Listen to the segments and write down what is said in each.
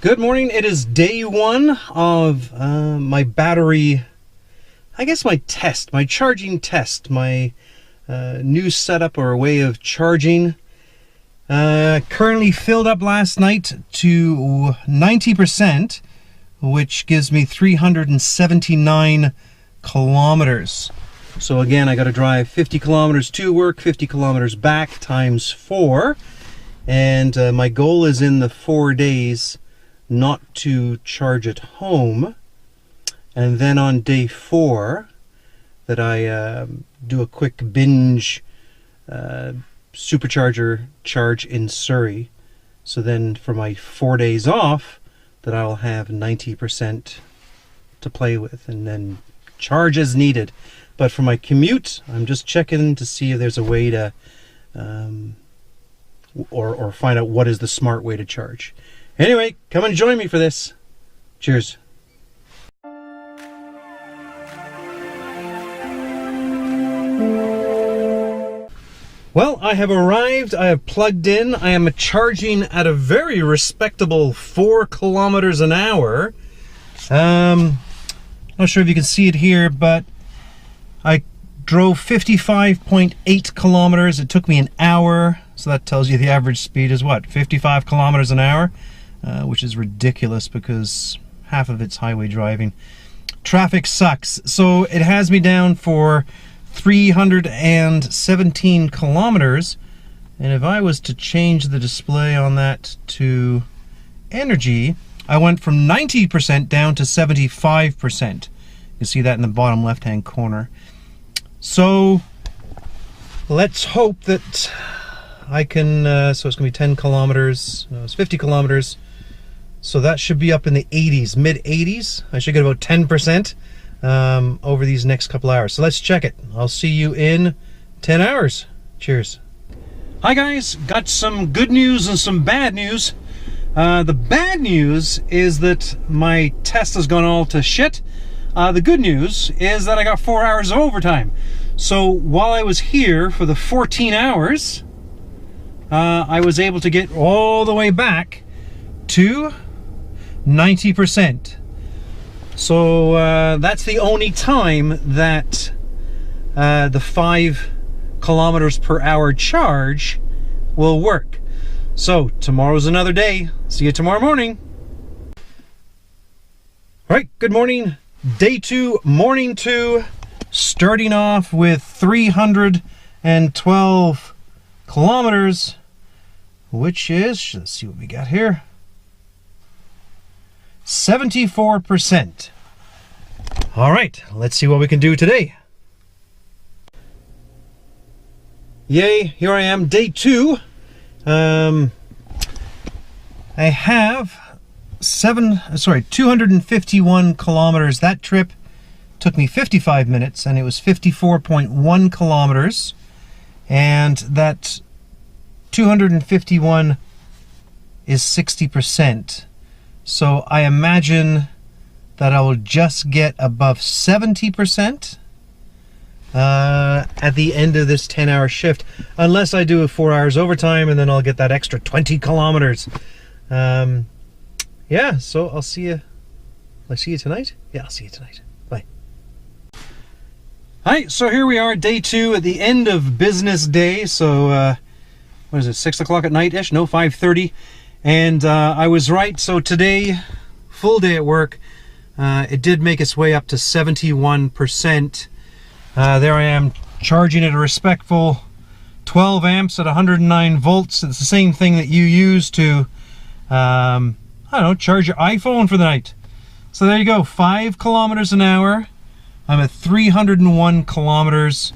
Good morning. It is day one of my battery, I guess my charging test, my new setup or way of charging. Currently filled up last night to 90%, which gives me 379 kilometers. So again, I got to drive 50 kilometers to work, 50 kilometers back times 4. And my goal is in the 4 days not to charge at home, and then on day 4 that I do a quick binge supercharger charge in Surrey. So then for my 4 days off that I'll have 90% to play with and then charge as needed. But for my commute, I'm just checking to see if there's a way to or find out what is the smart way to charge. Anyway, come and join me for this. Cheers. Well, I have arrived. I have plugged in. I am charging at a very respectable 4 kilometers an hour. Not sure if you can see it here, but I drove 55.8 kilometers. It took me an hour. So that tells you the average speed is what? 55 kilometers an hour? Which is ridiculous because half of it's highway driving. Traffic sucks. So it has me down for 317 kilometers. And if I was to change the display on that to energy, I went from 90% down to 75%. You see that in the bottom left-hand corner. So let's hope that I can, so it's gonna be 10 kilometers, no, it's 50 kilometers. So that should be up in the 80s, mid 80s. I should get about 10% over these next couple hours. So let's check it. I'll see you in 10 hours. Cheers. Hi guys, got some good news and some bad news. The bad news is that my test has gone all to shit. The good news is that I got 4 hours of overtime. So while I was here for the 14 hours, I was able to get all the way back to 90%. So that's the only time that the 5 kilometers per hour charge will work. So tomorrow's another day. See you tomorrow morning. All right, good morning. Day 2, morning 2, starting off with 312 kilometers, which is, let's see what we got here, 74%. All right, let's see what we can do today. Yay, here I am, day 2. I have 251 kilometers. That trip took me 55 minutes and it was 54.1 kilometers. And that 251 is 60%. So I imagine that I will just get above 70% at the end of this 10-hour shift, unless I do a 4 hours overtime, and then I'll get that extra 20 kilometers. Yeah, so I'll see you. Will I see you tonight? Yeah, I'll see you tonight. Bye. Hi, so here we are, day 2 at the end of business day. So, what is it, 6 o'clock at night-ish? No, 5:30. And I was right, so today, full day at work, it did make its way up to 71%. There I am, charging at a respectful 12 amps at 109 volts. It's the same thing that you use to, I don't know, charge your iPhone for the night. So there you go, 5 kilometers an hour. I'm at 301 kilometers.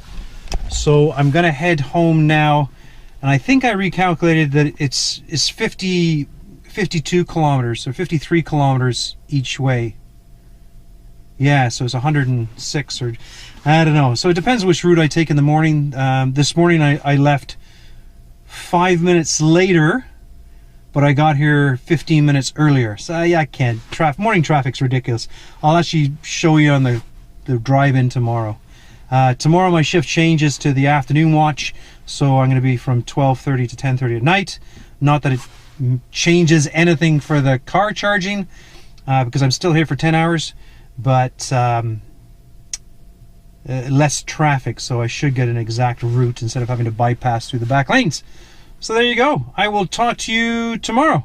So I'm gonna head home now. And I think I recalculated that it's 52 kilometers, or 53 kilometers each way. Yeah, so it's 106, or I don't know. So it depends which route I take in the morning. This morning I left 5 minutes later, but I got here 15 minutes earlier. So yeah, I can't. Morning traffic's ridiculous. I'll actually show you on the drive-in tomorrow. Tomorrow my shift changes to the afternoon watch, so I'm going to be from 12:30 to 10:30 at night. Not that it changes anything for the car charging, because I'm still here for 10 hours, but less traffic, so I should get an exact route instead of having to bypass through the back lanes. So there you go. I will talk to you tomorrow.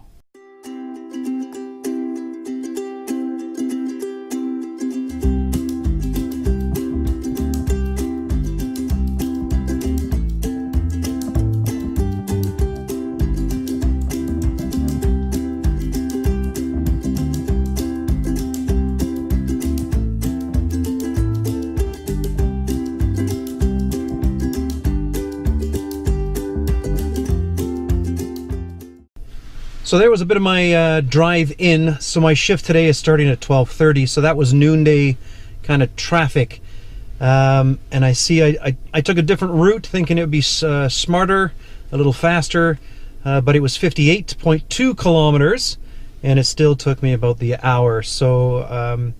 So there was a bit of my drive in. So my shift today is starting at 12:30. So that was noonday kind of traffic. And I see I took a different route thinking it would be smarter, a little faster, but it was 58.2 kilometers and it still took me about the hour. So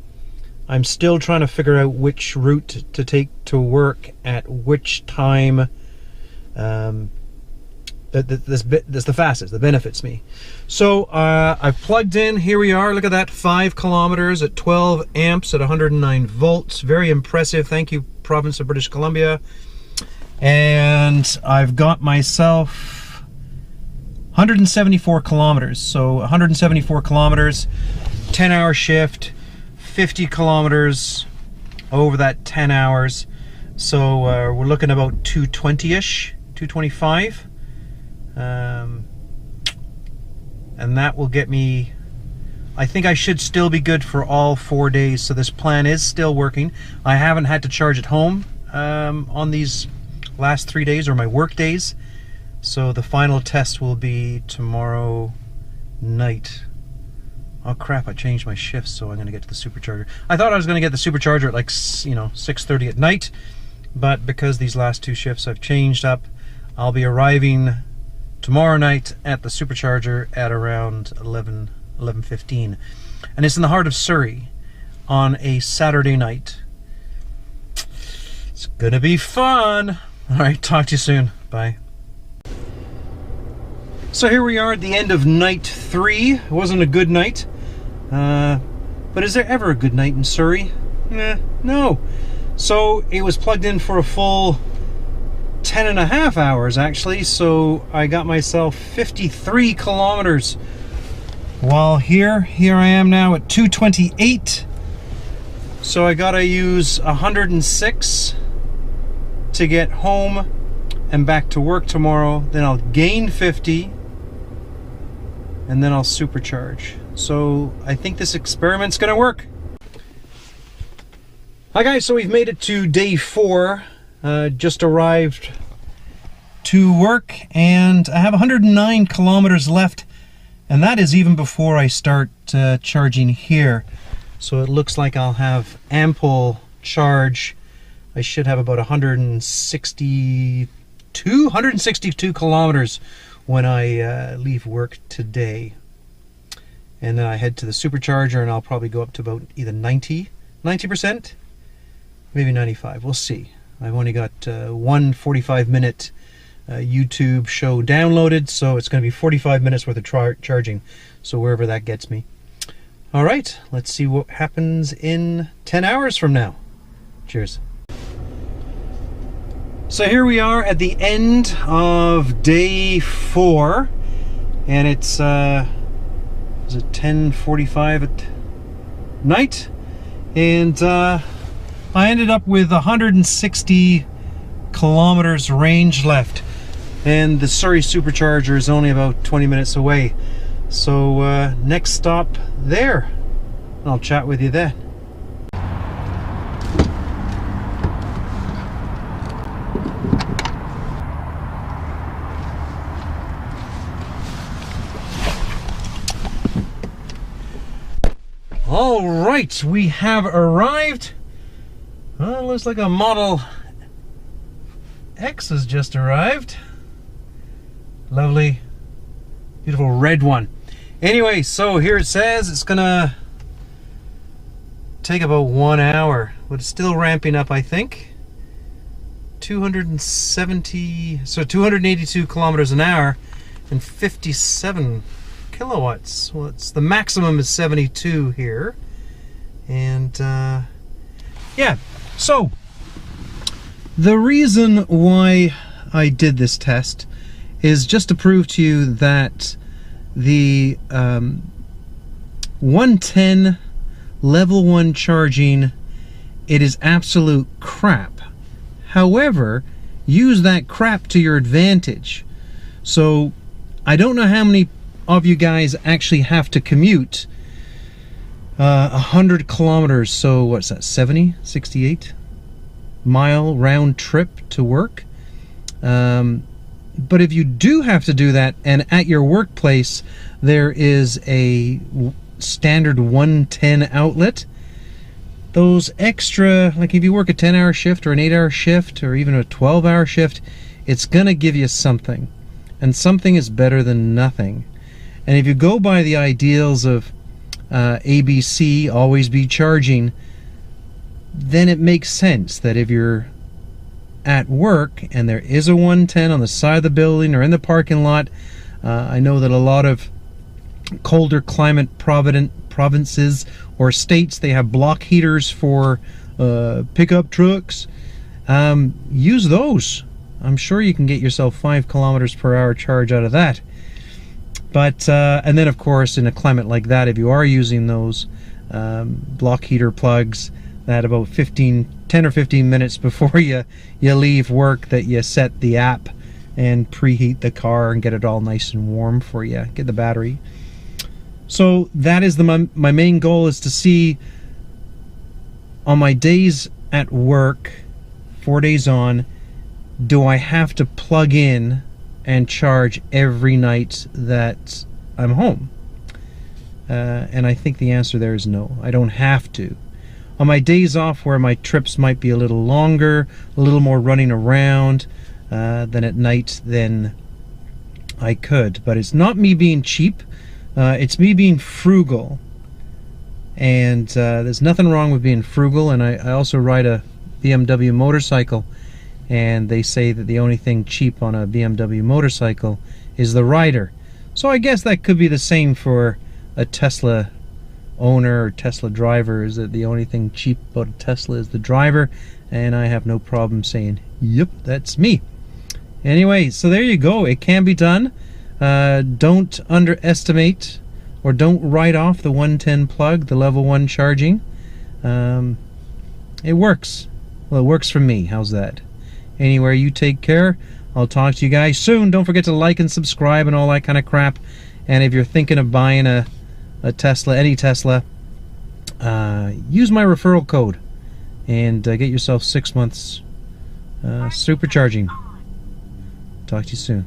I'm still trying to figure out which route to take to work at which time. That's the fastest, that benefits me. So I've plugged in, here we are, look at that, 5 kilometers at 12 amps at 109 volts. Very impressive, thank you, Province of British Columbia. And I've got myself 174 kilometers. So 174 kilometers, 10-hour shift, 50 kilometers over that 10 hours. So we're looking about 220-ish, 225. And that will get me, I think I should still be good for all 4 days. So this plan is still working. I haven't had to charge at home on these last 3 days, or my work days. So the final test will be tomorrow night. Oh crap, I changed my shifts, so I'm gonna get to the supercharger. I thought I was gonna get the supercharger at like 6:30 at night, but because these last 2 shifts I've changed up, I'll be arriving tomorrow night at the supercharger at around 11:15, and it's in the heart of Surrey on a Saturday night. It's gonna be fun. All right, talk to you soon. Bye. So here we are at the end of night 3. It wasn't a good night, but is there ever a good night in Surrey? No. So it was plugged in for a full 10.5 hours actually, so I got myself 53 kilometers. While here I am now at 228, so I gotta use 106 to get home and back to work tomorrow. Then I'll gain 50 and then I'll supercharge. So I think this experiment's gonna work. Hi guys, so we've made it to day 4. Just arrived to work and I have 109 kilometers left, and that is even before I start charging here. So it looks like I'll have ample charge. I should have about 162 kilometers when I leave work today. And then I head to the supercharger and I'll probably go up to about either 90%, maybe 95, we'll see. I've only got one 45-minute YouTube show downloaded, so it's going to be 45 minutes worth of charging, so wherever that gets me. All right, let's see what happens in 10 hours from now. Cheers. So here we are at the end of day 4, and it's is it 10:45 at night, and I ended up with 160 kilometers range left, and the Surrey supercharger is only about 20 minutes away. So next stop there. I'll chat with you then. All right, we have arrived. Well, it looks like a Model X has just arrived. Lovely, beautiful red one. Anyway, so here it says it's gonna take about 1 hour, but it's still ramping up, I think. 282 kilometers an hour and 57 kilowatts. Well, it's the maximum is 72 here. And yeah, so the reason why I did this test is just to prove to you that the 110 level 1 charging, it is absolute crap. However, use that crap to your advantage. So I don't know how many of you guys actually have to commute 100 kilometers, so what's that, 68 mile round trip to work. But if you do have to do that, and at your workplace there is a standard 110 outlet, those extra, like if you work a 10-hour shift or an 8-hour shift or even a 12-hour shift, it's gonna give you something, and something is better than nothing. And if you go by the ideals of ABC, always be charging, then it makes sense that if you're at work and there is a 110 on the side of the building or in the parking lot, I know that a lot of colder climate provinces or states, they have block heaters for pickup trucks. Use those. I'm sure you can get yourself 5 kilometers per hour charge out of that. But and then of course in a climate like that, if you are using those block heater plugs, that about 10 or 15 minutes before you leave work, that you set the app and preheat the car and get it all nice and warm for you, get the battery. So that is my main goal, is to see on my days at work, 4 days on, do I have to plug in and charge every night that I'm home? And I think the answer there is no, I don't have to. On my days off where my trips might be a little longer, a little more running around than at night, then I could. But it's not me being cheap, it's me being frugal. And there's nothing wrong with being frugal. And I also ride a BMW motorcycle, and they say that the only thing cheap on a BMW motorcycle is the rider. So I guess that could be the same for a Tesla owner or Tesla driver, is that the only thing cheap about a Tesla is the driver, and I have no problem saying, yep, that's me. Anyway, so there you go. It can be done. Don't underestimate or don't write off the 110 plug, the level 1 charging. It works. Well, it works for me. How's that? Anyway, you take care. I'll talk to you guys soon. Don't forget to like and subscribe and all that kind of crap. And if you're thinking of buying a Tesla, any Tesla, use my referral code and get yourself 6 months supercharging. Talk to you soon.